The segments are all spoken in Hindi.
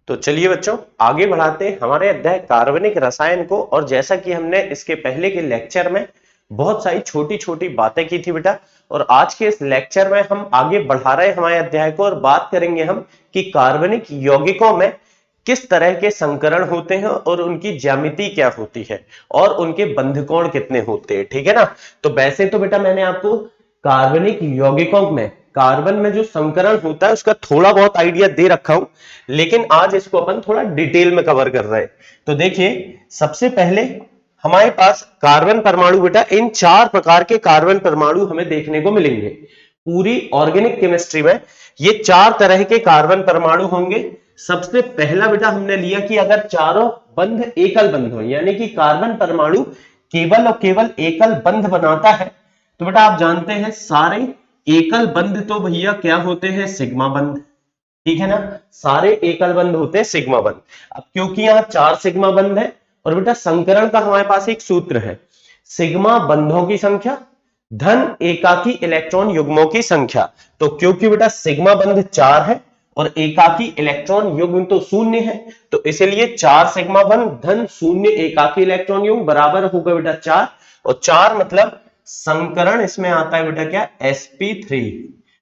तो चलिए बच्चों आगे बढ़ाते हैं हमारे अध्याय कार्बनिक रसायन को। और जैसा कि हमने इसके पहले के लेक्चर में बहुत सारी छोटी छोटी बातें की थी बेटा, और आज के इस लेक्चर में हम आगे बढ़ा रहे हैं हमारे अध्याय को और बात करेंगे हम कि कार्बनिक यौगिकों में किस तरह के संकरण होते हैं और उनकी ज्यामिति क्या होती है और उनके बंधकोण कितने होते हैं। ठीक है ना। तो वैसे तो बेटा मैंने आपको कार्बनिक यौगिकों में कार्बन में जो संकरण होता है उसका थोड़ा बहुत आइडिया दे रखा हूं, लेकिन आज इसको अपन थोड़ा डिटेल में कवर कर रहे हैं। तो देखिए सबसे पहले हमारे पास कार्बन परमाणु बेटा, इन 4 प्रकार के कार्बन परमाणु हमें देखने को मिलेंगे पूरी ऑर्गेनिक केमिस्ट्री में। ये 4 तरह के कार्बन परमाणु होंगे। सबसे पहला बेटा हमने लिया कि अगर चारों बंध एकल बंध हो, यानी कि कार्बन परमाणु केवल और केवल एकल बंध बनाता है, तो बेटा आप जानते हैं सारे एकल बंध तो भैया क्या होते हैं, सिग्मा बंध। ठीक है ना, सारे एकल बंध होते हैं सिग्मा बंध। अब क्योंकि यहां 4 सिग्मा बंध है और बेटा संकरण का हमारे पास एक सूत्र है, सिग्मा बंधों की संख्या धन एकाकी इलेक्ट्रॉन युग्मों की संख्या। तो क्योंकि बेटा सिग्मा बंध 4 है और एकाकी इलेक्ट्रॉन युग्म तो 0 है, तो इसलिए 4 सिग्मा बंध धन 0 एकाकी इलेक्ट्रॉन युग्म बराबर होगा बेटा 4। और 4 मतलब संकरण इसमें आता है बेटा क्या, sp3।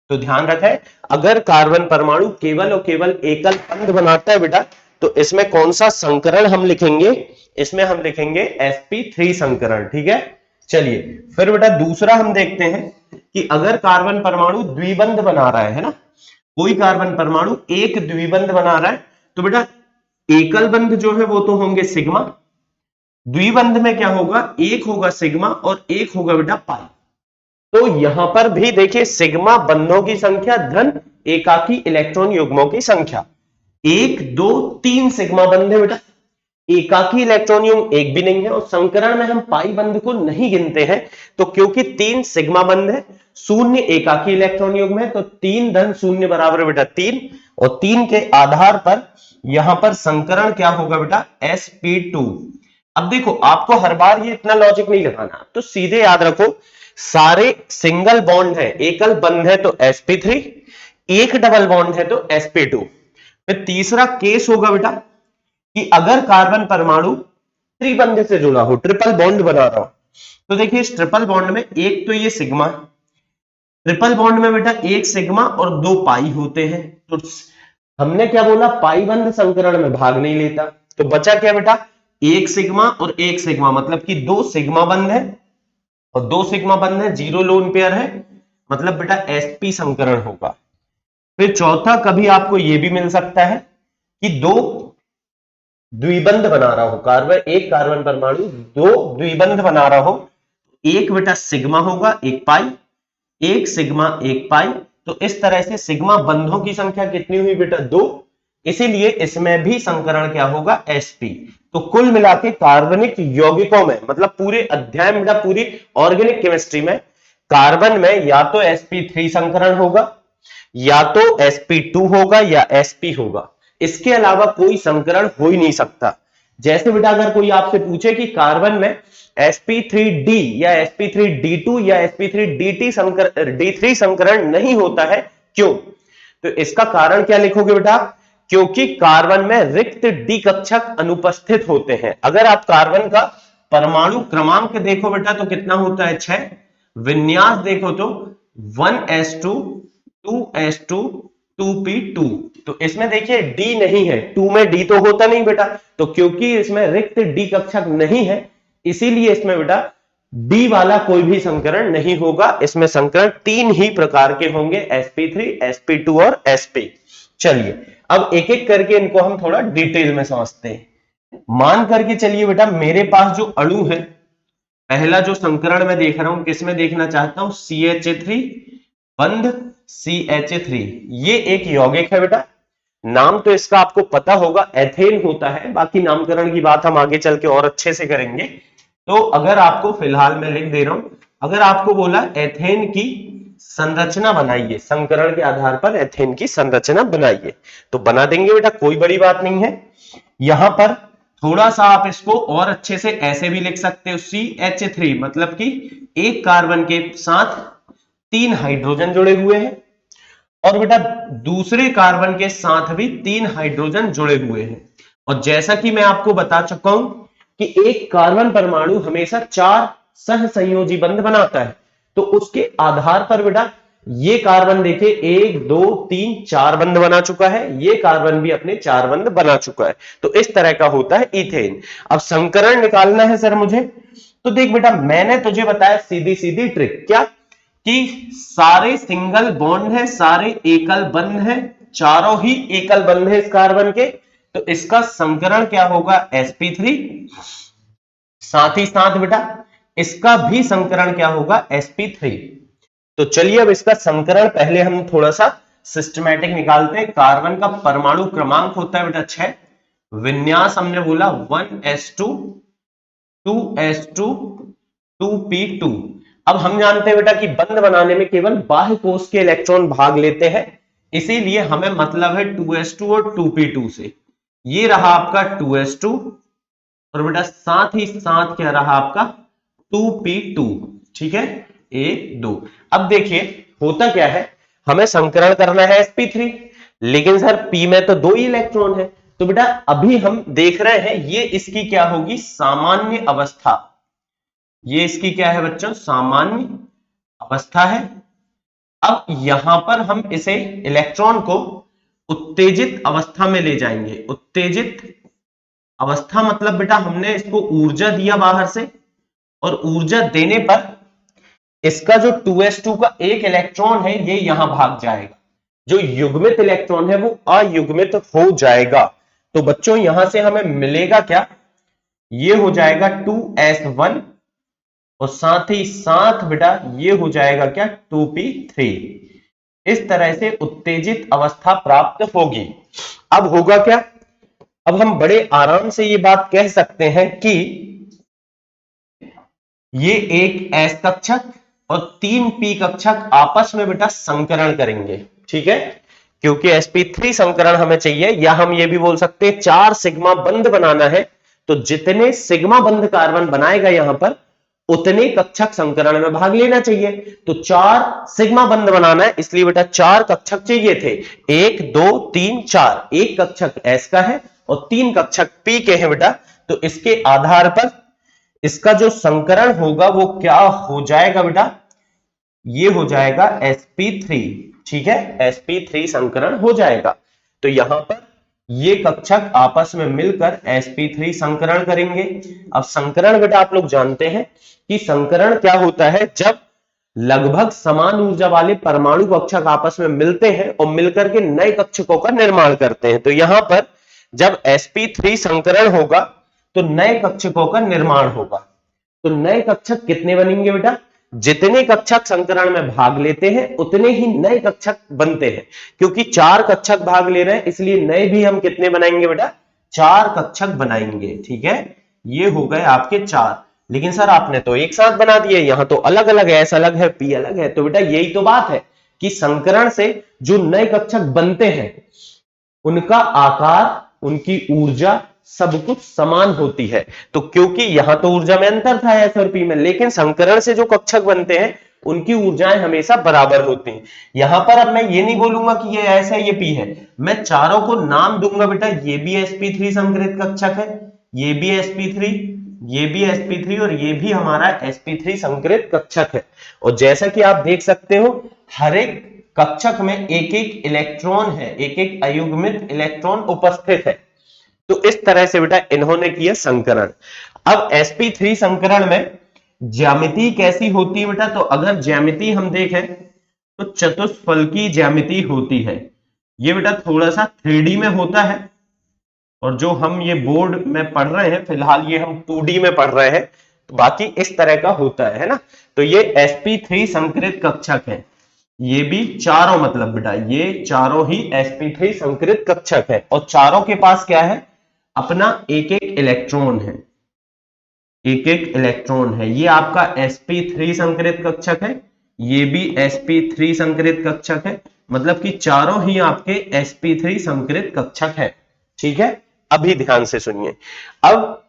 तो ध्यान रखें, अगर कार्बन परमाणु केवल और केवल एकल बंध बनाता है बेटा, तो इसमें कौन सा संकरण हम लिखेंगे, इसमें हम लिखेंगे sp3 संकरण। ठीक है। चलिए फिर बेटा दूसरा हम देखते हैं कि अगर कार्बन परमाणु द्विबंध बना रहा है ना, कोई कार्बन परमाणु एक द्विबंध बना रहा है, तो बेटा एकल बंध जो है वो तो होंगे सिग्मा, द्विबंध में क्या होगा, एक होगा सिग्मा और एक होगा बेटा पाई। तो यहां पर भी देखिए सिग्मा बंधों की संख्या धन एकाकी इलेक्ट्रॉन युग्मों की संख्या, 1 2 3 सिग्मा बंध है बेटा, एकाकी इलेक्ट्रॉन युग्म एक भी नहीं है। और संकरण में हम पाई बंध को नहीं गिनते हैं, तो क्योंकि 3 सिग्मा बंध है, 0 एकाकी इलेक्ट्रॉन युग्म है, तो 3 धन 0 बराबर बेटा 3। और 3 के आधार पर यहां पर संकरण क्या होगा बेटा, sp2। अब देखो आपको हर बार ये इतना लॉजिक नहीं लगाना, तो सीधे याद रखो सारे सिंगल बॉन्ड है, एकल बंध है तो sp3, एक डबल बॉन्ड है तो sp2। फिर तीसरा केस होगा बेटा कि अगर कार्बन परमाणु त्रिबंध से जुड़ा हो, ट्रिपल बॉन्ड बना रहा हो, तो देखिए इस ट्रिपल बॉन्ड में एक तो ये सिग्मा, ट्रिपल बॉन्ड में बेटा एक सिग्मा और 2 पाई होते हैं। तो हमने क्या बोला, पाई बंध संकरण में भाग नहीं लेता, तो बचा क्या बेटा, एक सिग्मा और एक सिग्मा, मतलब कि 2 सिग्मा बंध है और 2 सिग्मा बंध है, 0 लोन पेयर है, मतलब बेटा sp संकरण होगा। फिर चौथा कभी आपको यह भी मिल सकता है कि 2 द्विबंध बना रहा हो, एक कार्बन परमाणु 2 द्विबंध बना रहा हो, एक बेटा सिग्मा होगा एक पाई, एक सिग्मा एक पाई। तो इस तरह से सिग्मा बंधों की संख्या कितनी हुई बेटा, 2, इसीलिए इसमें भी संकरण क्या होगा, sp। तो कुल मिला के कार्बनिक यौगिकों में, मतलब पूरे अध्याय में, पूरी ऑर्गेनिक केमिस्ट्री में कार्बन में या तो sp3 संकरण होगा, या तो sp2 होगा या sp होगा, इसके अलावा कोई संकरण हो ही नहीं सकता। जैसे बेटा अगर कोई आपसे पूछे कि कार्बन में sp3d या sp3d2 या sp3dt d3 संकरण नहीं होता है, क्यों, तो इसका कारण क्या लिखोगे बेटा, क्योंकि कार्बन में रिक्त डी कक्षक अनुपस्थित होते हैं। अगर आप कार्बन का परमाणु क्रमांक देखो बेटा तो कितना होता है, 6, विन्यास देखो तो 1s2 2s2 2p2, तो इसमें देखिए डी नहीं है, 2 में डी तो होता नहीं बेटा, तो क्योंकि इसमें रिक्त डी कक्षक नहीं है, इसीलिए इसमें बेटा डी वाला कोई भी संकरण नहीं होगा। इसमें संकरण 3 ही प्रकार के होंगे, sp3 sp2 और sp। चलिए अब एक एक करके इनको हम थोड़ा डिटेल में समझते हैं। मान करके चलिए बेटा मेरे पास जो अणु है, पहला जो संकरण मैं देख रहा हूं, किसमें देखना चाहता हूं, CH3 बंध CH3, ये एक यौगिक है बेटा। नाम तो इसका आपको पता होगा, एथेन होता है, बाकी नामकरण की बात हम आगे चल के और अच्छे से करेंगे। तो अगर आपको फिलहाल मैं लिख दे रहा हूं, अगर आपको बोला एथेन की संरचना बनाइए, संकरण के आधार पर एथेन की संरचना बनाइए, तो बना देंगे बेटा, कोई बड़ी बात नहीं है। यहां पर थोड़ा सा आप इसको और अच्छे से ऐसे भी लिख सकते हो, CH3 मतलब कि एक कार्बन के साथ 3 हाइड्रोजन जुड़े हुए हैं और बेटा दूसरे कार्बन के साथ भी 3 हाइड्रोजन जुड़े हुए हैं। और जैसा कि मैं आपको बता चुका हूं कि एक कार्बन परमाणु हमेशा 4 सहसंयोजी बंध बनाता है, तो उसके आधार पर बेटा ये कार्बन देखे 1 2 3 4 बंध बना चुका है, ये कार्बन भी अपने 4 बंध बना चुका है। तो इस तरह का होता है इथेन। अब संकरण निकालना है सर मुझे, तो देख बेटा मैंने तुझे बताया सीधी सीधी ट्रिक, क्या कि सारे सिंगल बॉन्ड है, सारे एकल बंध है, चारों ही एकल बंध है इस कार्बन के, तो इसका संकरण क्या होगा sp3। साथ ही साथ बेटा इसका भी संकरण क्या होगा sp3। तो चलिए अब इसका संकरण पहले हम थोड़ा सा सिस्टमैटिक निकालते हैं। कार्बन का परमाणु क्रमांक होता है बेटा 6, विन्यास हमने बोला 1s2 2s2 2p2। अब हम जानते हैं बेटा कि बंध बनाने में केवल बाह्य कोश के इलेक्ट्रॉन भाग लेते हैं, इसीलिए हमें मतलब है 2s2 और 2p2 से। ये रहा आपका 2s2 और बेटा साथ ही साथ क्या रहा आपका 2p2। ठीक है, 1 2। अब देखिए होता क्या है, हमें संकरण करना है sp3, लेकिन सर p में तो 2 ही इलेक्ट्रॉन है, तो बेटा अभी हम देख रहे हैं ये इसकी क्या होगी सामान्य अवस्था। ये इसकी क्या है बच्चों सामान्य अवस्था है। अब यहां पर हम इसे इलेक्ट्रॉन को उत्तेजित अवस्था में ले जाएंगे। उत्तेजित अवस्था मतलब बेटा हमने इसको ऊर्जा दिया बाहर से, और ऊर्जा देने पर इसका जो 2s2 का एक इलेक्ट्रॉन है ये यहां भाग जाएगा, जो युग्मित इलेक्ट्रॉन है वो अयुग्मित हो जाएगा। तो बच्चों यहां से हमें मिलेगा क्या, ये हो जाएगा 2s1 और साथ ही साथ बेटा ये हो जाएगा क्या 2p3। इस तरह से उत्तेजित अवस्था प्राप्त होगी। अब होगा क्या, अब हम बड़े आराम से ये बात कह सकते हैं कि ये एक s कक्षक और 3 p कक्षक आपस में बेटा संकरण करेंगे। ठीक है, क्योंकि sp3 संकरण हमें चाहिए, या हम ये भी बोल सकते हैं 4 सिग्मा बंध बनाना है, तो जितने सिग्मा बंध कार्बन बनाएगा यहां पर उतने कक्षक संकरण में भाग लेना चाहिए। तो 4 सिग्मा बंध बनाना है, इसलिए बेटा 4 कक्षक चाहिए थे, 1 2 3 4। एक कक्षक s का है और 3 कक्षक p के हैं बेटा, तो इसके आधार पर इसका जो संकरण होगा वो क्या हो जाएगा बेटा, ये हो जाएगा sp3। ठीक है, sp3 संकरण हो जाएगा। तो यहां पर ये कक्षक आपस में मिलकर sp3 संकरण करेंगे। अब संकरण बेटा आप लोग जानते हैं कि संकरण क्या होता है, जब लगभग समान ऊर्जा वाले परमाणु कक्षक आपस में मिलते हैं और मिलकर के नए कक्षकों का निर्माण करते हैं। तो यहां पर जब sp3 संकरण होगा तो नए कक्षकों का निर्माण होगा। तो नए कक्षक कितने बनेंगे बेटा, जितने कक्षक संकरण में भाग लेते हैं उतने ही नए कक्षक बनते हैं। क्योंकि 4 कक्षक भाग ले रहे हैं इसलिए नए भी हम कितने बनाएंगे बेटा, 4 कक्षक बनाएंगे। ठीक है, ये हो गए आपके 4। लेकिन सर आपने तो एक साथ बना दिए, यहां तो अलग अलग है, S अलग है P अलग है। तो बेटा यही तो बात है कि संकरण से जो नए कक्षक बनते हैं उनका आकार, उनकी ऊर्जा सब कुछ समान होती है। तो क्योंकि यहां तो ऊर्जा में अंतर था S और P में, लेकिन संकरण से जो कक्षक बनते हैं उनकी ऊर्जाएं हमेशा बराबर होती हैं। यहां पर अब मैं ये नहीं बोलूंगा कि ये S है ये P है, मैं चारों को नाम दूंगा बेटा, ये भी sp3 संकरित कक्षक है, ये भी sp3, ये भी sp3 और ये भी हमारा sp3 संकरित कक्षक है। और जैसा कि आप देख सकते हो हर एक कक्षक में एक एक इलेक्ट्रॉन है, एक एक अयुग्मित इलेक्ट्रॉन उपस्थित है। तो इस तरह से बेटा इन्होंने किया संकरण। अब sp3 संकरण में ज्यामिति कैसी होती है बेटा, तो अगर ज्यामिति हम देखें तो चतुष्फलकी ज्यामिति होती है। ये बेटा थोड़ा सा 3D में होता है, और जो हम ये बोर्ड में पढ़ रहे हैं फिलहाल ये हम 2D में पढ़ रहे हैं, तो बाकी इस तरह का होता है ना। तो ये sp3 संकरित कक्षक है, ये भी चारों मतलब बेटा ये चारों ही sp3 संकरित कक्षक है, और चारों के पास क्या है, अपना एक एक इलेक्ट्रॉन है, एक एक इलेक्ट्रॉन है। ये आपका sp3 संकरित कक्षक है, ये भी sp3 संकरित कक्षक है, मतलब कि चारों ही आपके sp3 संकरित कक्षक है। ठीक है, अभी ध्यान से सुनिए। अब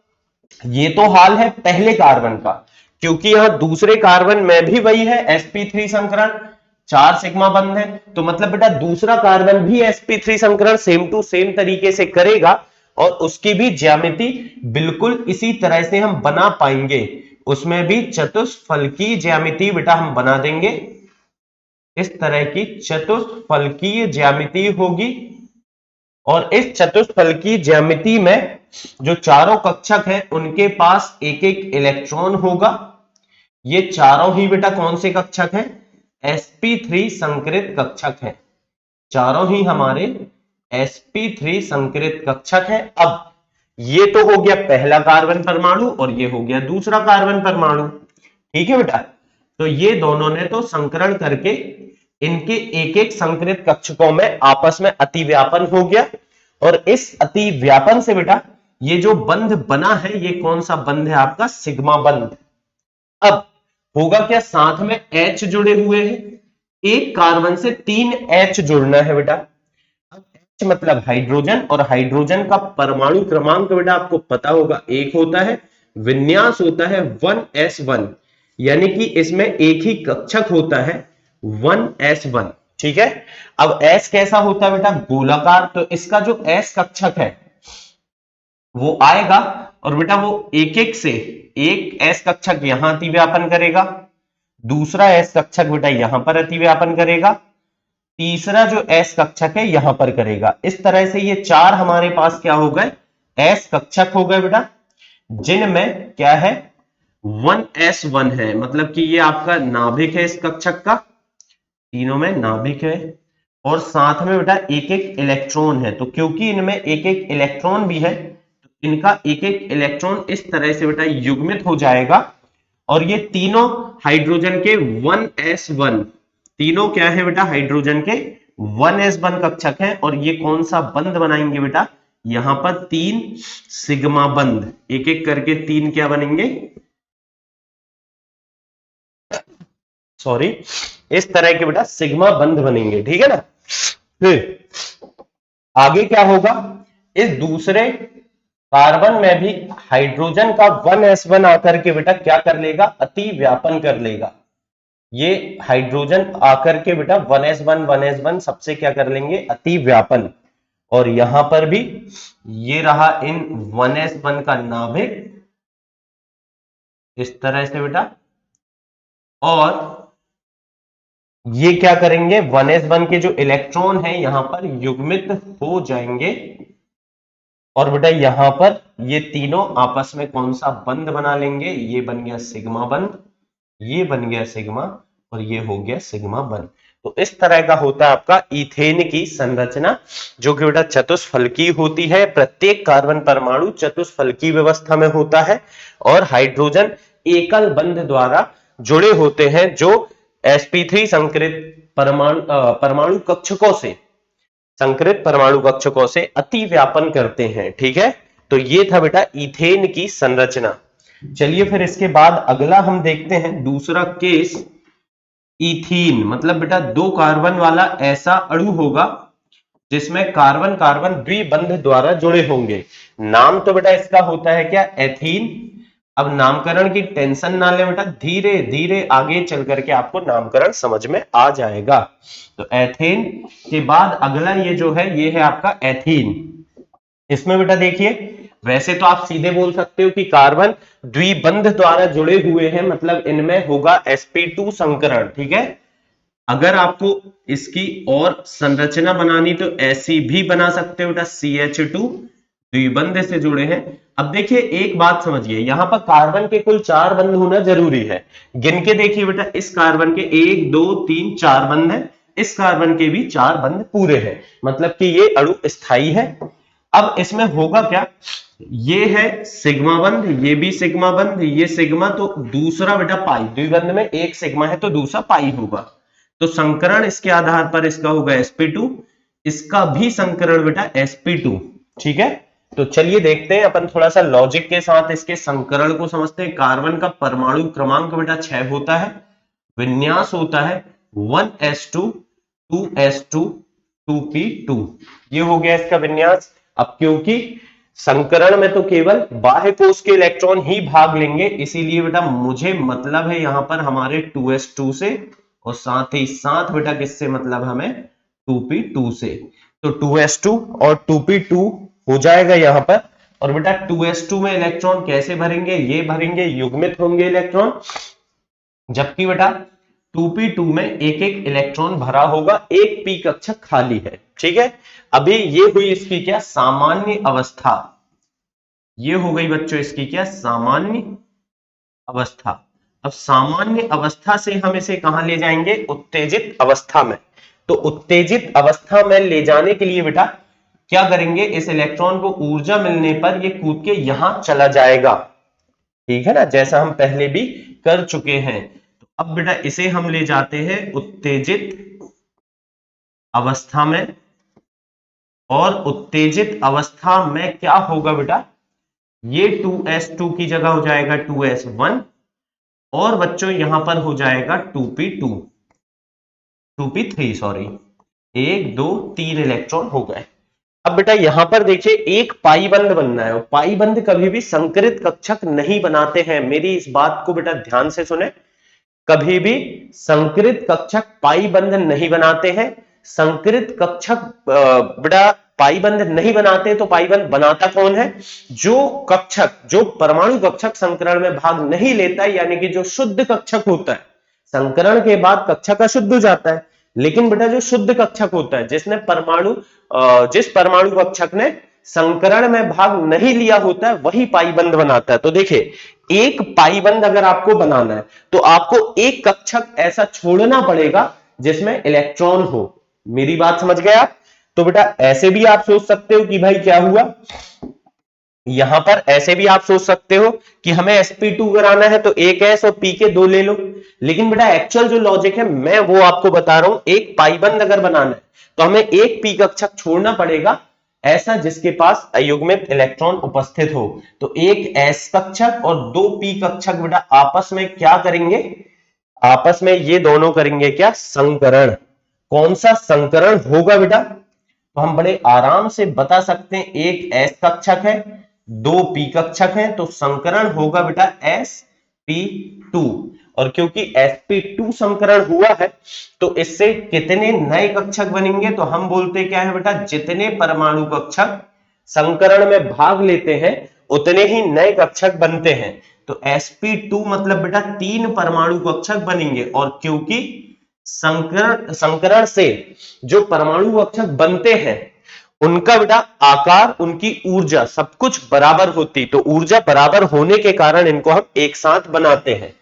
ये तो हाल है पहले कार्बन का, क्योंकि यहां दूसरे कार्बन में भी वही है sp3 संकरण, 4 सिग्मा बंध है, तो मतलब बेटा दूसरा कार्बन भी sp3 संकरण सेम टू सेम तरीके से करेगा और उसकी भी ज्यामिति बिल्कुल इसी तरह से हम बना पाएंगे। उसमें भी चतुष्फलकीय ज्यामिति बेटा हम बना देंगे, इस तरह की चतुष्फलकीय ज्यामिति होगी। और इस चतुष्फलकीय ज्यामिति में जो चारों कक्षक हैं उनके पास एक एक इलेक्ट्रॉन होगा। ये चारों ही बेटा कौन से कक्षक हैं? sp3 संकरित कक्षक हैं। चारों ही हमारे sp3 संकरित कक्षक हैं। अब ये तो हो गया पहला कार्बन परमाणु और ये हो गया दूसरा कार्बन परमाणु, ठीक है बेटा। तो ये दोनों ने तो संकरण करके इनके एक एक संकरित कक्षकों में आपस में अतिव्यापन हो गया और इस अतिव्यापन से बेटा ये जो बंध बना है ये कौन सा बंध है? आपका सिग्मा बंध। अब होगा क्या? साथ में H जुड़े हुए हैं, एक कार्बन से 3 H जुड़ना है बेटा। अब H मतलब हाइड्रोजन, और हाइड्रोजन का परमाणु क्रमांक बेटा आपको पता होगा, एक होता है, विन्यास होता है 1s1, यानी कि इसमें एक ही कक्षक होता है 1s1, ठीक है। अब S कैसा होता है बेटा? गोलाकार। तो इसका जो S कक्षक है वो आएगा और बेटा वो एक एक से एक S कक्षक यहां अतिव्यापन करेगा, दूसरा S कक्षक बेटा यहां पर अतिव्यापन करेगा, तीसरा जो S कक्षक है यहां पर करेगा। इस तरह से ये चार हमारे पास क्या हो गए? S कक्षक हो गए बेटा, जिनमें क्या है? 1s1 है, मतलब कि ये आपका नाभिक है इस कक्षक का, तीनों में नाभिक है और साथ में बेटा एक एक इलेक्ट्रॉन है। तो क्योंकि इनमें एक एक इलेक्ट्रॉन भी है तो इनका एक एक इलेक्ट्रॉन इस तरह से बेटा युग्मित हो जाएगा और ये तीनों हाइड्रोजन के 1s1, तीनों क्या है बेटा? हाइड्रोजन के 1s1 कक्षक हैं। और ये कौन सा बंध बनाएंगे बेटा? यहां पर 3 सिग्मा बंध, एक एक करके 3 क्या बनेंगे? सॉरी, इस तरह के बेटा सिग्मा बंध बनेंगे, ठीक है ना। फिर आगे क्या होगा? इस दूसरे कार्बन में भी हाइड्रोजन का 1s1 आकर के बेटा क्या कर लेगा? अति व्यापन कर लेगा। ये हाइड्रोजन आकर के बेटा 1s1 सबसे क्या कर लेंगे? अति व्यापन। और यहां पर भी ये रहा इन 1s1 का नाभिक इस तरह से बेटा, और ये क्या करेंगे? 1s1 के जो इलेक्ट्रॉन है यहां पर युग्मित हो जाएंगे और बेटा यहां पर ये तीनों आपस में कौन सा बंध बना लेंगे? ये बन गया सिग्मा बंध, ये बन गया सिग्मा और ये हो गया सिग्मा बंध। तो इस तरह का होता है आपका इथेन की संरचना, जो कि बेटा चतुष्फलकीय होती है। प्रत्येक कार्बन परमाणु चतुष्फलकीय व्यवस्था में होता है और हाइड्रोजन एकल बंध द्वारा जुड़े होते हैं, जो sp3 संकरित परमाणु कक्षकों से, संकरित परमाणु कक्षकों से अति व्यापन करते हैं, ठीक है। तो ये था बेटा इथेन की संरचना। चलिए फिर इसके बाद अगला हम देखते हैं दूसरा केस, इथीन। मतलब बेटा 2 कार्बन वाला ऐसा अणु होगा जिसमें कार्बन कार्बन द्विबंध द्वारा जुड़े होंगे। नाम तो बेटा इसका होता है क्या? एथीन। अब नामकरण की टेंशन ना ले बेटा, धीरे धीरे आगे चल करके आपको नामकरण समझ में आ जाएगा। तो एथेन के बाद अगला ये जो है ये है आपका एथीन। इसमें बेटा देखिए, वैसे तो आप सीधे बोल सकते हो कि कार्बन द्विबंध द्वारा जुड़े हुए हैं, मतलब इनमें होगा sp2 संकरण, ठीक है। अगर आपको इसकी और संरचना बनानी तो ऐसी भी बना सकते हो बेटा, CH2 द्विबंध से जुड़े हैं। अब देखिए एक बात समझिए, यहां पर कार्बन के कुल 4 बंध होना जरूरी है। गिन के देखिए बेटा, इस कार्बन के 1 2 3 4 बंध है, इस कार्बन के भी 4 बंध पूरे हैं, मतलब कि ये अणु स्थायी है। अब इसमें होगा क्या? ये है सिग्मा बंध, ये भी सिग्मा बंध, ये सिग्मा, तो दूसरा बेटा पाई, द्विबंध में एक सिग्मा है तो दूसरा पाई होगा। तो संकरण इसके आधार पर इसका होगा sp2, इसका भी संकरण बेटा sp2, ठीक है। तो चलिए देखते हैं अपन थोड़ा सा लॉजिक के साथ इसके संकरण को समझते हैं। कार्बन का परमाणु क्रमांक बेटा 6 होता है, विन्यास होता है 1s2 2s2 2p2, ये हो गया इसका विन्यास। अब क्योंकि संकरण में तो केवल बाह्य कोश के इलेक्ट्रॉन ही भाग लेंगे, इसीलिए बेटा मुझे मतलब है यहां पर हमारे 2s2 से और साथ ही साथ बेटा किससे मतलब हमें 2p2 से। तो 2s2 और 2p2 हो जाएगा यहां पर। और बेटा 2s2 में इलेक्ट्रॉन कैसे भरेंगे, ये भरेंगे, युग्मित होंगे इलेक्ट्रॉन, जबकि बेटा 2p2 में एक एक इलेक्ट्रॉन भरा होगा, एक p कक्षक खाली है। ठीक है, अभी ये हुई इसकी क्या सामान्य अवस्था, ये हो गई बच्चों इसकी क्या सामान्य अवस्था। अब सामान्य अवस्था से हम इसे कहां ले जाएंगे, उत्तेजित अवस्था में। तो उत्तेजित अवस्था में ले जाने के लिए बेटा क्या करेंगे, इस इलेक्ट्रॉन को ऊर्जा मिलने पर ये कूद के यहां चला जाएगा। ठीक है ना, जैसा हम पहले भी कर चुके हैं। तो अब बेटा इसे हम ले जाते हैं उत्तेजित अवस्था में, और उत्तेजित अवस्था में क्या होगा बेटा, ये 2s2 की जगह हो जाएगा 2s1, और बच्चों यहां पर हो जाएगा 2p3 सॉरी, 1 2 3 इलेक्ट्रॉन हो गए। अब बेटा यहां पर देखिए एक पाई बंध बनना है, पाई बंध कभी भी संकरित कक्षक नहीं बनाते हैं, मेरी इस बात को बेटा ध्यान से सुने, कभी भी संकरित कक्षक पाई बंध नहीं बनाते हैं। संकरित कक्षक बेटा पाई बंध नहीं बनाते, तो पाई बंध बनाता कौन है, जो कक्षक, जो परमाणु कक्षक संकरण में भाग नहीं लेता है, यानी कि जो शुद्ध कक्षक होता है। संकरण के बाद कक्षक अशुद्ध हो जाता है, लेकिन बेटा जो शुद्ध कक्षक होता है, जिसने परमाणु जिस परमाणु कक्षक ने संकरण में भाग नहीं लिया होता है, वही पाईबंध बनाता है। तो देखिए एक पाईबंध अगर आपको बनाना है तो आपको एक कक्षक ऐसा छोड़ना पड़ेगा जिसमें इलेक्ट्रॉन हो। मेरी बात समझ गए आप। तो बेटा ऐसे भी आप सोच सकते हो कि भाई क्या हुआ, यहां पर ऐसे भी आप सोच सकते हो कि हमें sp2 कराना है तो एक s और p के 2 ले लो। लेकिन बेटा एक्चुअल जो लॉजिक है मैं वो आपको बता रहा हूं, एक पाईबंध अगर बनाना है तो हमें एक p कक्षक छोड़ना पड़ेगा ऐसा जिसके पास अयुग्मित इलेक्ट्रॉन उपस्थित हो। तो एक s कक्षक और 2 p कक्षक बेटा आपस में क्या करेंगे, आपस में ये दोनों करेंगे क्या संकरण। कौन सा संकरण होगा बेटा, तो हम बड़े आराम से बता सकते हैं, एक s कक्षक है, 2 p कक्षक है, तो संकरण होगा बेटा sp2। और क्योंकि sp2 संकरण हुआ है तो इससे कितने नए कक्षक बनेंगे, तो हम बोलते क्या है बेटा, जितने परमाणु कक्षक संकरण में भाग लेते हैं उतने ही नए कक्षक बनते हैं। तो sp2 मतलब बेटा 3 परमाणु कक्षक बनेंगे, और क्योंकि संकरण से जो परमाणु कक्षक बनते हैं उनका बेटा आकार, उनकी ऊर्जा सब कुछ बराबर होती, तो ऊर्जा बराबर होने के कारण इनको हम एक साथ बनाते हैं।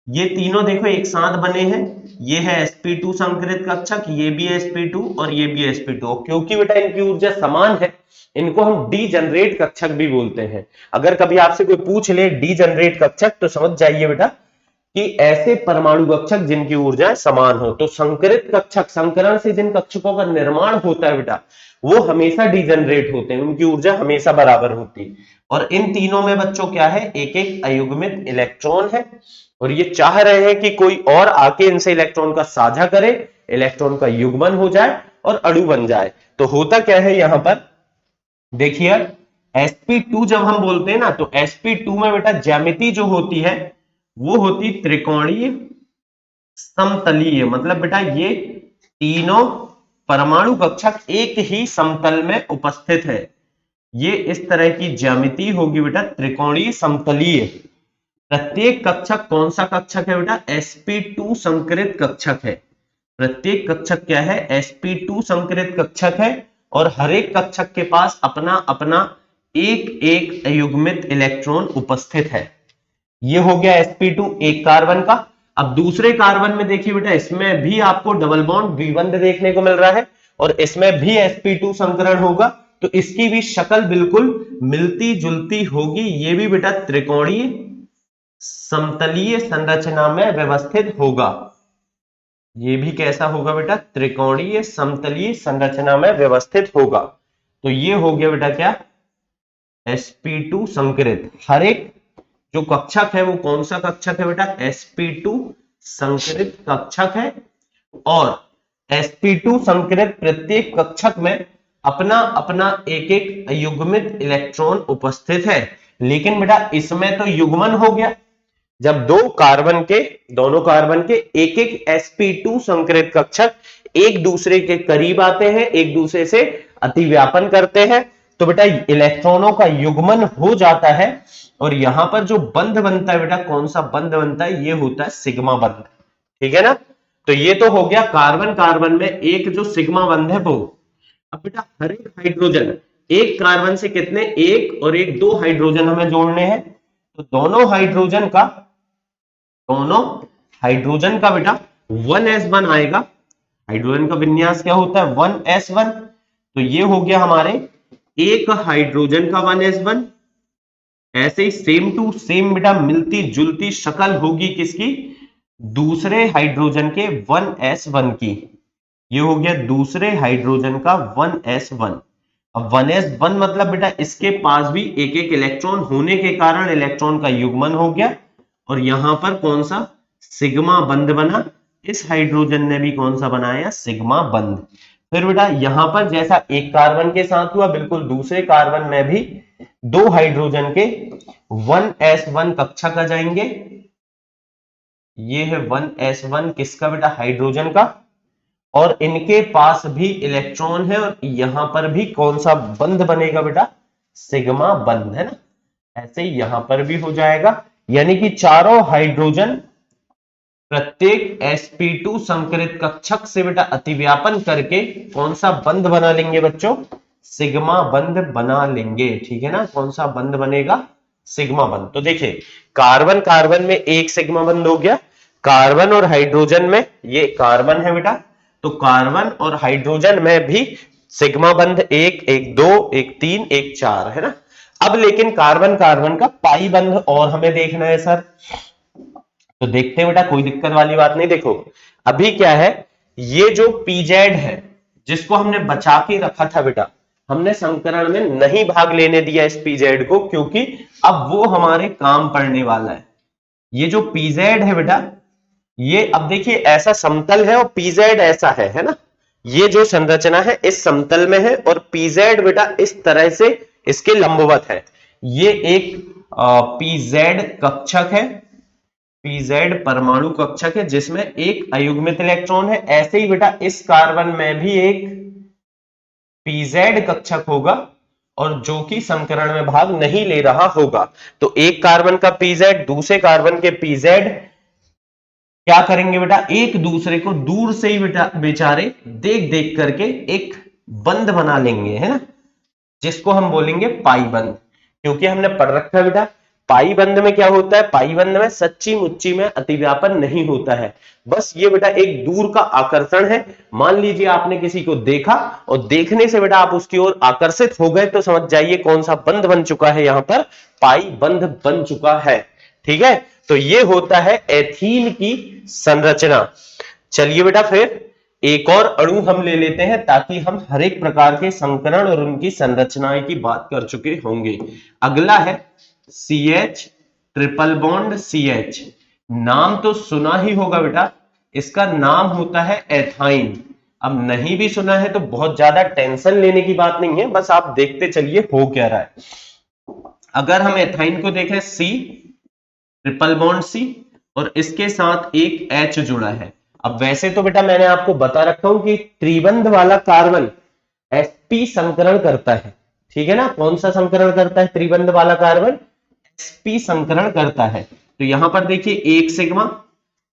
ये तीनों देखो एक साथ बने हैं, ये है sp2 संकरित कक्षक, ये भी है sp2 और ये भी है sp2। क्योंकि बेटा इनकी ऊर्जा समान है, इनको हम डीजनरेट कक्षक भी बोलते हैं। अगर कभी आपसे कोई पूछ ले डीजनरेट कक्षक तो समझ जाइए बेटा कि ऐसे परमाणु कक्षक जिनकी ऊर्जा समान हो। तो संकरित कक्षक, संकरण से जिन कक्षकों का निर्माण होता है बेटा वो हमेशा डीजनरेट होते हैं, उनकी ऊर्जा हमेशा बराबर होती है। और इन तीनों में बच्चों क्या है, एक एक अयुग्मित इलेक्ट्रॉन है, और ये चाह रहे हैं कि कोई और आके इनसे इलेक्ट्रॉन का साझा करे, इलेक्ट्रॉन का युग्मन हो जाए और अणु बन जाए। तो होता क्या है यहां पर देखिए, sp2 जब हम बोलते हैं ना तो sp2 में बेटा ज्यामिति जो होती है वो होती त्रिकोणीय समतलीय। मतलब बेटा ये तीनों परमाणु कक्षक एक ही समतल में उपस्थित है, ये इस तरह की ज्यामिति होगी बेटा त्रिकोणीय समतलीय। प्रत्येक कक्षक कौन सा कक्षक है बेटा, sp2 संकरित कक्षक है। प्रत्येक कक्षक क्या है, sp2 संकरित कक्षक है, और हर एक कक्षक के पास अपना अपना एक एक अयुग्मित इलेक्ट्रॉन उपस्थित है। ये हो गया sp2 एक कार्बन का। अब दूसरे कार्बन में देखिए बेटा इसमें भी आपको डबल बॉन्ड द्विबंध देखने को मिल रहा है, और इसमें भी sp2 संकरण होगा, तो इसकी भी शक्ल बिल्कुल मिलती जुलती होगी। ये भी बेटा त्रिकोणीय समतलीय संरचना में व्यवस्थित होगा। ये भी कैसा होगा बेटा, त्रिकोणीय समतलीय संरचना में व्यवस्थित होगा। तो ये हो गया बेटा क्या, sp2 संकरित। हर एक जो कक्षक है वो कौन सा कक्षक है बेटा, sp2 संकरित कक्षक है, और sp2 संकरित प्रत्येक कक्षक में अपना अपना एक एक अयुग्मित इलेक्ट्रॉन उपस्थित है। लेकिन बेटा इसमें तो युग्मन हो गया, जब दोनों कार्बन के एक एक sp2 संकरित कक्षक एक दूसरे के करीब आते हैं, एक दूसरे से अतिव्यापन करते हैं, तो बेटा इलेक्ट्रॉनों का युग्मन हो जाता है और यहां पर जो बंध बनता है बेटा, कौन सा बंध बनता है, ये होता है सिग्मा बंध। ठीक है ना। तो ये तो हो गया कार्बन कार्बन में एक जो सिग्मा बंध है वो। अब बेटा हर एक हाइड्रोजन, एक कार्बन से कितने, एक और एक, दो हाइड्रोजन हमें जोड़ने हैं, तो दोनों हाइड्रोजन का बेटा 1s1 आएगा। हाइड्रोजन का विन्यास क्या होता है, 1s1। तो ये हो गया हमारे एक हाइड्रोजन का 1s1। ऐसे ही सेम टू सेम बेटा मिलती जुलती शक्ल होगी किसकी, दूसरे हाइड्रोजन के 1s1 की। ये हो गया दूसरे हाइड्रोजन का 1s1। अब 1s1 मतलब बेटा इसके पास भी एक एक इलेक्ट्रॉन होने के कारण इलेक्ट्रॉन का युग्मन हो गया और यहां पर कौन सा, सिग्मा बंध बना। इस हाइड्रोजन ने भी कौन सा बनाया, सिग्मा बंध। फिर बेटा यहां पर जैसा एक कार्बन के साथ हुआ, बिल्कुल दूसरे कार्बन में भी दो हाइड्रोजन के 1s1 कक्षक आ जाएंगे। ये है 1s1 किसका बेटा, हाइड्रोजन का, और इनके पास भी इलेक्ट्रॉन है और यहां पर भी कौन सा बंध बनेगा बेटा, सिग्मा बंध, है ना। ऐसे ही यहां पर भी हो जाएगा, यानी कि चारों हाइड्रोजन प्रत्येक sp2 संकरित कक्षक से बेटा अतिव्यापन करके कौन सा बंध बना लेंगे बच्चों, सिग्मा बंध बना लेंगे। ठीक है ना, कौन सा बंध बनेगा, सिग्मा बंध। तो देखिए कार्बन कार्बन में एक सिग्मा बंध हो गया, कार्बन और हाइड्रोजन में, ये कार्बन है बेटा, तो कार्बन और हाइड्रोजन में भी सिग्मा बंध एक, एक दो, एक तीन, एक चार, है ना। अब लेकिन कार्बन कार्बन का पाई बंध और हमें देखना है सर, तो देखते हैं बेटा, कोई दिक्कत वाली बात नहीं। देखो अभी क्या है, ये जो पीजेड है जिसको हमने बचा के रखा था बेटा, हमने संकरण में नहीं भाग लेने दिया इस पीजेड को, क्योंकि अब वो हमारे काम पड़ने वाला है। ये जो पीजेड है बेटा, ये अब देखिए ऐसा समतल है और पीजेड ऐसा है ना। ये जो संरचना है इस समतल में है और पीजेड बेटा इस तरह से इसके लंबवत है। ये एक पीजेड कक्षक है, पीजेड परमाणु कक्षक है जिसमें एक अयुग्मित इलेक्ट्रॉन है। ऐसे ही बेटा इस कार्बन में भी एक पीजेड कक्षक होगा और जो कि संकरण में भाग नहीं ले रहा होगा। तो एक कार्बन का पीजेड दूसरे कार्बन के पीजेड क्या करेंगे बेटा, एक दूसरे को दूर से ही बेटा बेचारे देख देख करके एक बंध बना लेंगे, है ना, जिसको हम बोलेंगे पाई बंध। क्योंकि हमने पढ़ रखा है बेटा, पाई बंध में क्या होता है, पाई बंध में सच्ची मुच्ची में अतिव्यापन नहीं होता है, बस ये बेटा एक दूर का आकर्षण है। मान लीजिए आपने किसी को देखा और देखने से बेटा आप उसकी ओर आकर्षित हो गए, तो समझ जाइए कौन सा बंध बन चुका है, यहां पर पाई बंध बन चुका है। ठीक है, तो ये होता है एथीन की संरचना। चलिए बेटा फिर एक और अणु हम ले लेते हैं, ताकि हम हर एक प्रकार के संकरण और उनकी संरचनाएं की बात कर चुके होंगे। अगला है CH ट्रिपल बॉन्ड CH। नाम तो सुना ही होगा बेटा, इसका नाम होता है एथाइन। अब नहीं भी सुना है तो बहुत ज्यादा टेंशन लेने की बात नहीं है, बस आप देखते चलिए हो क्या रहा है। अगर हम एथाइन को देखें, C ट्रिपल बॉन्ड C और इसके साथ एक H जुड़ा है। अब वैसे तो बेटा मैंने आपको बता रखा हूं कि त्रिबंध वाला कार्बन sp संकरण करता है। ठीक है ना, कौन सा संकरण करता है, त्रिबंध वाला कार्बन sp संकरण करता है। तो यहां पर देखिए एक सिग्मा,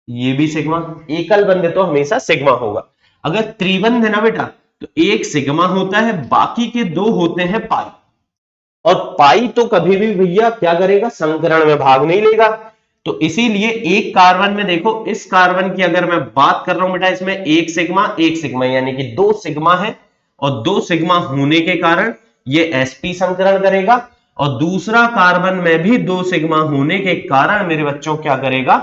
ये भी सिग्मा, एकल बंध तो हमेशा सिग्मा होगा। अगर त्रिबंध है ना बेटा, तो एक सिग्मा होता है, बाकी के दो होते हैं पाई। और पाई तो कभी भी भैया क्या करेगा, संकरण में भाग नहीं लेगा। तो इसीलिए एक कार्बन में देखो, इस कार्बन की अगर मैं बात कर रहा हूं बेटा, इसमें एक सिग्मा यानी कि दो सिग्मा है, और दो सिग्मा होने के कारण ये sp संकरण करेगा, और दूसरा कार्बन में भी दो सिग्मा होने के कारण मेरे बच्चों क्या करेगा,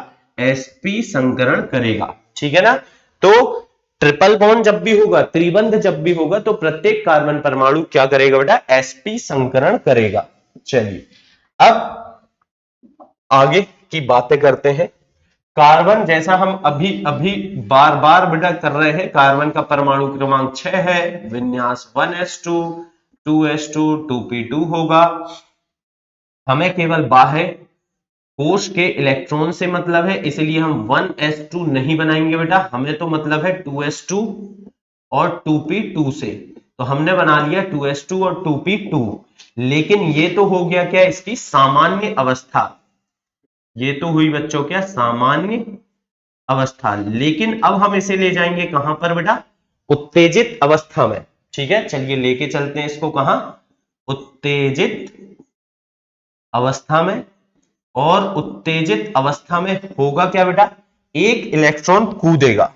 sp संकरण करेगा। ठीक है ना। तो ट्रिपल बॉन्ड जब भी होगा, त्रिबंध जब भी होगा, तो प्रत्येक कार्बन परमाणु क्या करेगा बेटा, sp संकरण करेगा। चलिए अब आगे की बातें करते हैं। कार्बन जैसा हम अभी अभी बार बार बेटा कर रहे हैं, कार्बन का परमाणु क्रमांक 6 है, विन्यास 1s2 2s2 2p2 होगा। हमें केवल बाह्य कोश के इलेक्ट्रॉन से मतलब है, इसलिए हम 1s2 नहीं बनाएंगे बेटा, हमें तो मतलब है 2s2 और 2p2 से। तो हमने बना लिया 2s2 और 2p2। लेकिन ये तो हो गया क्या, इसकी सामान्य अवस्था। ये तो हुई बच्चों क्या, सामान्य अवस्था। लेकिन अब हम इसे ले जाएंगे कहां पर बेटा, उत्तेजित अवस्था में। ठीक है, चलिए लेके चलते हैं इसको कहां, उत्तेजित अवस्था में। और उत्तेजित अवस्था में होगा क्या बेटा, एक इलेक्ट्रॉन कूदेगा।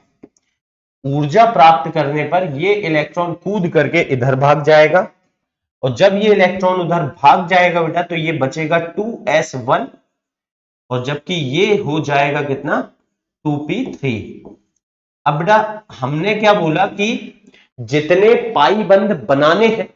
ऊर्जा प्राप्त करने पर ये इलेक्ट्रॉन कूद करके इधर भाग जाएगा, और जब ये इलेक्ट्रॉन उधर भाग जाएगा बेटा तो ये बचेगा 2s1, और जबकि ये हो जाएगा कितना, 2p3। अब बेटा हमने क्या बोला कि जितने पाई बंध बनाने हैं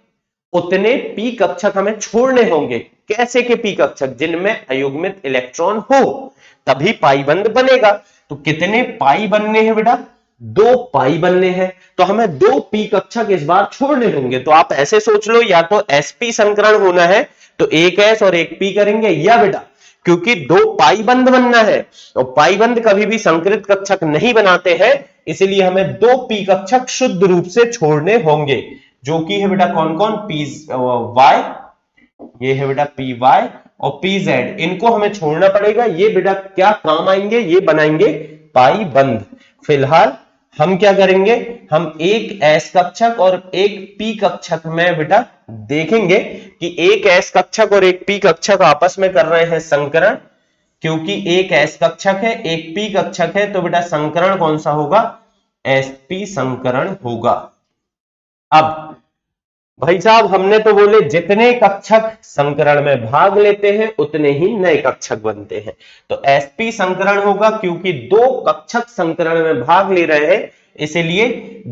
उतने पी कक्षक हमें छोड़ने होंगे। कैसे के पी कक्षक, जिनमें अयुग्मित इलेक्ट्रॉन हो, तभी पाई बंध बनेगा। तो कितने पाई बनने हैं बेटा, 2 पाई बनने हैं। तो हमें 2 पी कक्षक इस बार छोड़ने होंगे। तो आप ऐसे सोच लो, या तो sp संकरण होना है तो एक s और एक p करेंगे, या बेटा क्योंकि 2 पाई बंध बनना है तो पाई बंध कभी भी संकृत कक्षक नहीं बनाते हैं, इसलिए हमें 2 पी कक्षक शुद्ध रूप से छोड़ने होंगे, जो कि है बेटा कौन कौन, पी वाई, ये है बेटा पी वाई और पी जेड। इनको हमें छोड़ना पड़ेगा। ये बेटा क्या काम आएंगे, ये बनाएंगे पाई बंध। फिलहाल हम क्या करेंगे, हम एक एस कक्षक और एक पी कक्षक में बेटा देखेंगे कि एक एस कक्षक और एक पी कक्षक आपस में कर रहे हैं संकरण। क्योंकि एक एस कक्षक है एक पी कक्षक है, तो बेटा संकरण कौन सा होगा, sp संकरण होगा। अब भाई साहब हमने तो बोले जितने कक्षक संकरण में भाग लेते हैं उतने ही नए कक्षक बनते हैं। तो sp संकरण होगा, क्योंकि 2 कक्षक संकरण में भाग ले रहे हैं, इसलिए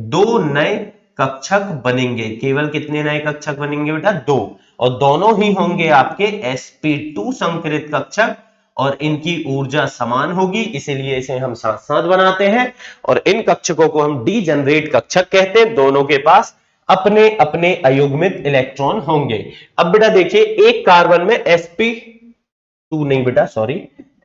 2 नए कक्षक बनेंगे। केवल कितने नए कक्षक बनेंगे बेटा, 2, और दोनों ही होंगे आपके sp2 संकरित कक्षक, और इनकी ऊर्जा समान होगी, इसीलिए इसे हम साथ साथ बनाते हैं। और इन कक्षकों को हम डीजनरेट कक्षक कहते हैं। दोनों के पास अपने अपने अयुग्मित इलेक्ट्रॉन होंगे। अब बेटा देखिए, एक कार्बन में sp2 नहीं बेटा, सॉरी,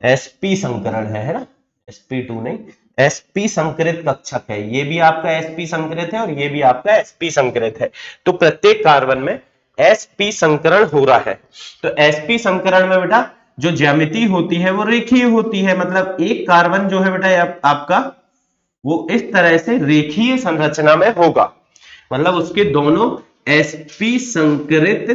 sp संकरण है ना, sp2 नहीं, sp संकरित कक्षक है। ये भी आपका sp संकरित है और ये भी आपका sp संकरित है। तो प्रत्येक कार्बन में sp संकरण हो रहा है। तो sp संकरण में बेटा जो ज्यामिति होती है वो रेखीय होती है। मतलब एक कार्बन जो है बेटा आपका, वो इस तरह से रेखीय संरचना में होगा। मतलब उसके दोनों sp संकरित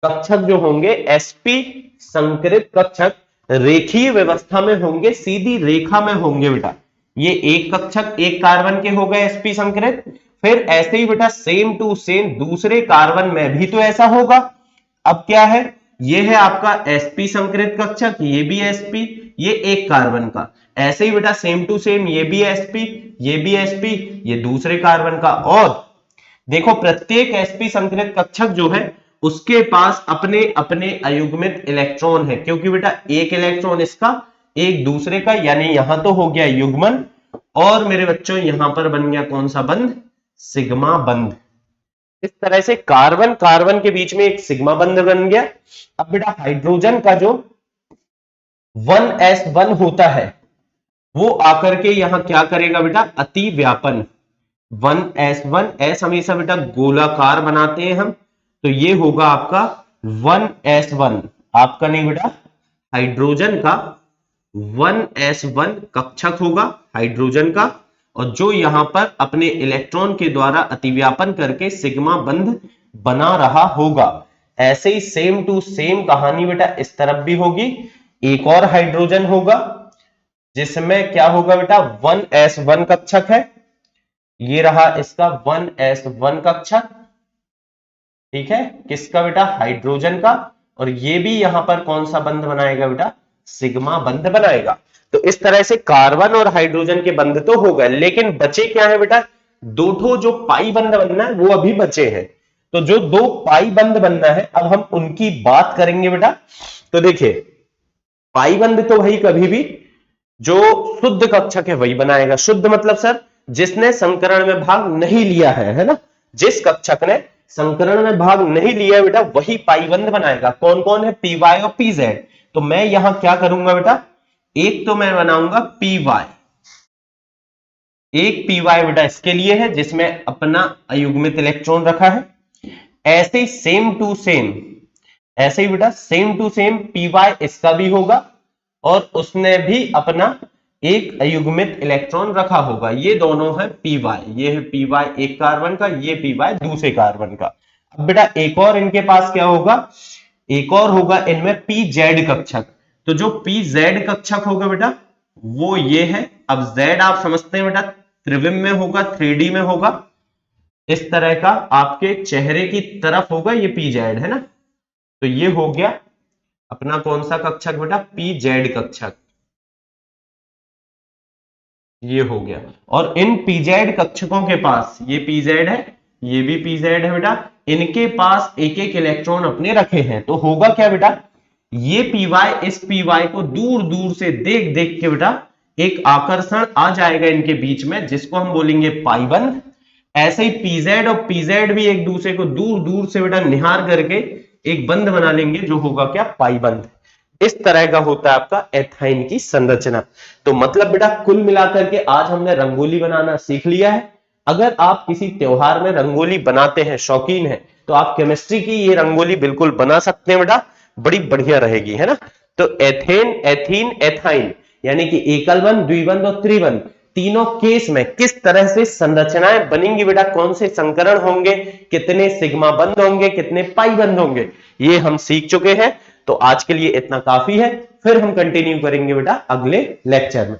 कक्षक जो होंगे, sp संकरित कक्षक रेखीय व्यवस्था में होंगे, सीधी रेखा में होंगे बेटा। ये एक कक्षक एक कार्बन के हो गए sp संकरित, फिर ऐसे ही बेटा सेम टू सेम दूसरे कार्बन में भी तो ऐसा होगा। अब क्या है, ये है आपका sp संकरित कक्षक, ये भी sp, ये एक कार्बन का। ऐसे ही बेटा सेम टू सेम ये भी sp, ये भी sp, ये दूसरे कार्बन का। और देखो प्रत्येक sp संकरित कक्षक जो है उसके पास अपने अपने अयुग्मित इलेक्ट्रॉन है, क्योंकि बेटा एक इलेक्ट्रॉन इसका एक दूसरे का, यानी यहां तो हो गया युग्मन, और मेरे बच्चों यहां पर बन गया कौन सा बंध, सिग्मा बंध। इस तरह से कार्बन कार्बन के बीच में एक सिग्मा बंध बन गया। अब बेटा हाइड्रोजन का जो 1s1 होता है वो आकर के यहां क्या करेगा बेटा, अति व्यापन। 1s1, s हमेशा बेटा गोलाकार बनाते हैं हम, तो ये होगा आपका 1s1, आपका नहीं बेटा हाइड्रोजन का 1s1 कक्षक होगा हाइड्रोजन का, और जो यहां पर अपने इलेक्ट्रॉन के द्वारा अतिव्यापन करके सिग्मा बंध बना रहा होगा। ऐसे ही सेम टू सेम कहानी बेटा इस तरफ भी होगी। एक और हाइड्रोजन होगा जिसमें क्या होगा बेटा, 1s1 कक्षक है, ये रहा इसका 1s1 कक्षक, ठीक है, किसका बेटा, हाइड्रोजन का। और ये भी यहां पर कौन सा बंध बनाएगा बेटा, सिग्मा बंध बनाएगा। तो इस तरह से कार्बन और हाइड्रोजन के बंध तो हो गए, लेकिन बचे क्या है बेटा, 2 ठो जो पाई बंध बनना है वो अभी बचे हैं। तो जो 2 पाई बंध बनना है अब हम उनकी बात करेंगे बेटा। तो देखिए पाई बंध तो भाई कभी भी जो शुद्ध कक्षक है वही बनाएगा। शुद्ध मतलब सर जिसने संकरण में भाग नहीं लिया है ना, जिस कक्षक ने संकरण में भाग नहीं लिया बेटा वही पाई बंध बनाएगा। कौन कौन है, पी वाई और पी जेड। तो मैं यहां क्या करूंगा बेटा, एक तो मैं बनाऊंगा पी वाई, एक पी वाई बेटा इसके लिए है जिसमें अपना अयुग्मित इलेक्ट्रॉन रखा है। ऐसे ही सेम टू सेम, ऐसे ही बेटा same to same P Y इसका भी होगा और उसने भी अपना एक अयुग्मित इलेक्ट्रॉन रखा होगा। ये दोनों है पी वाई, ये है पी वाई एक कार्बन का, ये पी वाई दूसरे कार्बन का। अब बेटा एक और इनके पास क्या होगा, एक और होगा इनमें पी जेड कक्षक। तो जो पी जेड कक्षक होगा बेटा वो ये है। अब जेड आप समझते हैं बेटा त्रिविम में होगा, 3D में होगा, इस तरह का आपके चेहरे की तरफ होगा, ये पी जेड है ना। तो ये हो गया अपना कौन सा कक्षक बेटा, पी जेड कक्षक, ये हो गया। और इन पी जेड कक्षकों के पास, ये पी जेड है, ये भी पी जेड है बेटा, इनके पास एक एक इलेक्ट्रॉन अपने रखे हैं। तो होगा क्या बेटा, ये पी वाई इस पी वाई को दूर दूर से देख देख के बेटा एक आकर्षण आ जाएगा इनके बीच में, जिसको हम बोलेंगे पाईबंध। ऐसे ही पीजेड और पीजेड भी एक दूसरे को दूर दूर से बेटा निहार करके एक बंध बना लेंगे, जो होगा क्या, पाईबंध। इस तरह का होता है आपका एथाइन की संरचना। तो मतलब बेटा कुल मिलाकर के आज हमने रंगोली बनाना सीख लिया है। अगर आप किसी त्योहार में रंगोली बनाते हैं, शौकीन है, तो आप केमिस्ट्री की ये रंगोली बिल्कुल बना सकते हैं बेटा, बड़ी बढ़िया रहेगी, है ना। तो एथेन, एथीन, एथाइन यानी कि एकल बंध, द्विबंध और त्रिबंध, तीनों केस में किस तरह से संरचनाएं बनेंगी बेटा, कौन से संकरण होंगे, कितने सिग्मा बंध होंगे, कितने पाई बंध होंगे, ये हम सीख चुके हैं। तो आज के लिए इतना काफी है, फिर हम कंटिन्यू करेंगे बेटा अगले लेक्चर में।